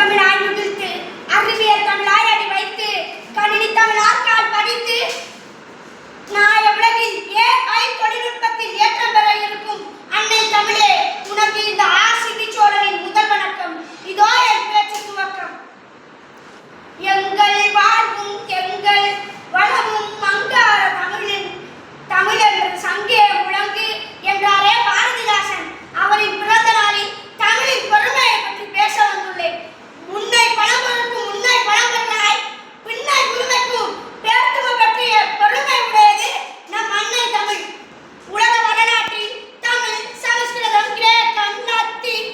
முத்தமிழாய் முகிழ்த்து அறிவியல் தமிழாய் அடி வைத்து கணினி தமிழாக்கால் படித்து நாய உலகில் AI தொழில்நுட்பத்தில் ஏற்றம் பெற இருக்கும் அன்னை தமிழே, உனக்கு இந்த ஆசிபி சோழனின் முதல் வணக்கம். இதோ என் பேச்சு துவக்கம். எங்கள் வாழ்வும் எங்கள் வளமும் மங்கார தமிழ் என்ற சங்கே முழங்கு என்றாரே பாரதிதாசன். அவரின் பிறந்த நாளில் தமிழின் பெருமையை பற்றி பேச வந்துள்ளேன். முன்னை பழம்பொருளுக்கும் முன்னை பழம்பொருளாய் பின்னை புதுமைக்கும் பேர்த்துவ பற்றிய பெருமை உடையது நம் அன்னை தமிழ். உலக வரலாற்றில் தமிழ், சமஸ்கிருதம், கிரேக்கம், லத்தீன்,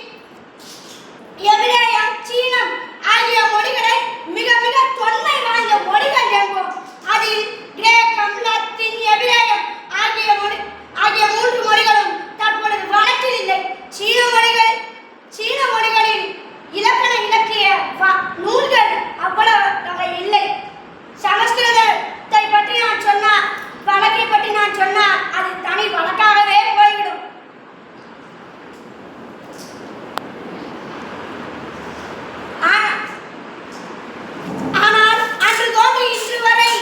எபிரேயம், சீனம் ஆகிய மொழிகளை மிக மிக தொன்மை வாய்ந்த மொழிகள் என்போம். அதில் கிரேக்கம், லத்தீன், எபிரேயம் ஆகிய மூன்று மொழிகளும் தற்பொழுது வழக்கில் இல்லை. சீன மொழிகளில் இலக்கண இலக்கிய நூல்கள் அவ்வளவு இல்லை. சமஸ்கிருதத்தை பற்றி நான் சொன்னால், வழக்கை பற்றி நான் சொன்னால் அது தனி வழக்காகவே போய்விடும். ஆனால் அன்று தோன்றி இன்று வரை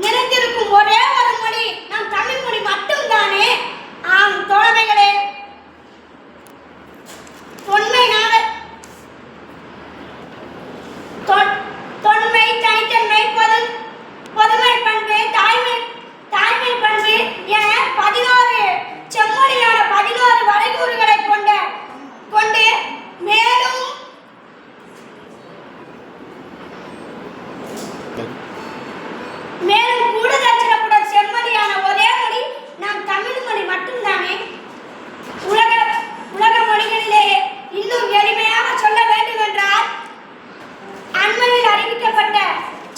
நினைத்திருக்கும் ஒரே ஒரு மொழி நம் தமிழ் மொழி மட்டும்தானே. ஆம் தோழமைகளே, தொன்மை, தனித்தன்மை, பொதுமை பண்பு, தாய்மை பண்பு என 11 செம்மொழியான 11 வரைகூறுகளை கொண்டு மேலும் கூடுதல் சிறப்புடன் செம்மொழியான ஒரே மொழி நம் தமிழ் மொழி மட்டும்தானே. உலக மொழிகளிலேயே இன்னும் எளிமையாக சொல்ல வேண்டும் என்றால், அண்மையில் அறிவிக்கப்பட்ட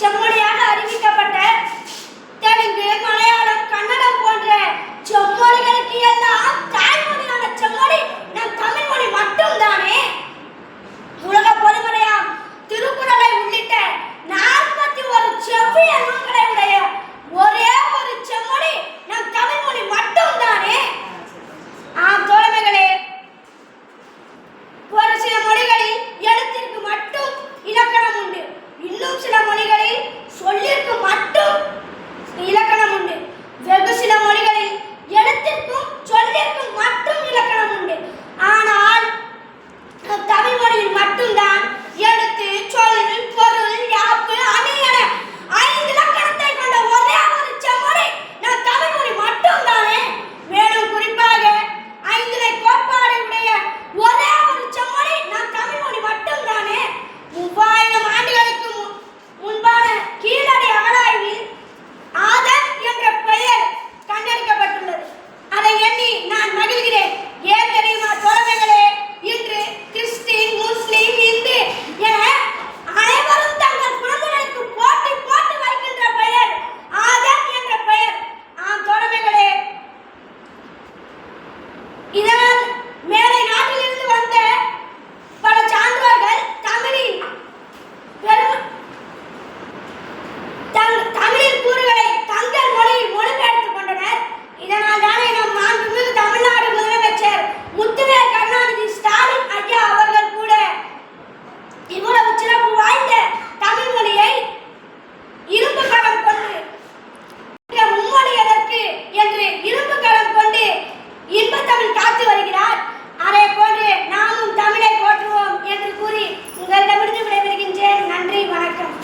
செம்மொழியாக அறிவிக்கப்பட்ட தெலுங்கு, மலையாளம், கன்னடம் போன்ற செம்மொழிகளுக்கு எல்லாம் தாய்மொழியான செம்மொழி நம் தமிழ் மொழி மட்டும்தானே. உலக பொதுமறையாம் திருக்குறளை உள்ளிட்ட 41 செவ்விய நூல்களை உடைய ஒரே ஒரு செம்மொழி நம் தமிழ் மொழி மட்டும்தானே. ஆம் தோழமைகளே, ஒரு சில மொழிகளில் எழுத்திற்கு மட்டும் இலக்கணம் உண்டு. இன்னும் சில மொழிகளில் சொல்லிற்கு மட்டும் இலக்கணம் உண்டு. வெகு சில மொழிகளில் எழுத்திற்கும் சொல்லிற்கும் மட்டும் இலக்கணம் உண்டு. ஆனால் தமிழ் மொழியில் மட்டும்தான் எழுத்து, சொல், பொருள், யாப்பு, அணி என 5 இலக்கணத்தை கொண்ட ஒரே ஒரு செம்மொழி நம் தமிழ் மொழி மட்டும்தானே. மேலும் குறிப்பாக 5 கோட்பாடு உடைய ஒரே ஒரு செம்மொழி நம் தமிழ் மொழி மட்டும்தானே. 3000 ஆண்டுகளுக்கு முன்பான கீழடி அகழாய்வில் ஆதம் என்ற பெயர் கண்டெடுக்கப்பட்டுள்ளது. அதை எண்ணி நான் மகிழ்கிறேன். ஏன் தெரியுமா தோழமைகளே, இன்று கிறிஸ்டின், முஸ்லிம், இந்து என அனைவரும் தங்கள் குழந்தைகளுக்கு போட்டு வைக்கின்ற பெயர் ஆதம் என்ற பெயர். ஆம் தோழமைகளே, இதனால் மேலை நாட்டிலிருந்து வந்த பல சான்றோர்கள் தமிழின் கூறுகளை தங்கள் மொழியில் மொழிபெயர்த்துக் கொண்டனர். இதனால் தானே நம் மாண்புமிகு தமிழ்நாடு முதலமைச்சர் முத்துவேல் கருணாநிதி ஸ்டாலின் ஐயா அவர்கள் கூட இவ்வளவு சிறப்பு வாய்ந்த தமிழ் மொழியை இரும்பு களம் கொண்டு மும்மொழி எதற்கு என்று இரும்பு களம் கொண்டு இன்பத்தமிழ் காத்து வருகிறார். அதே போன்று நாமும் தமிழை போற்றுவோம் என்று கூறி உங்களிடமிருந்து விடைபெறுகின்றேன். நன்றி, வணக்கம்.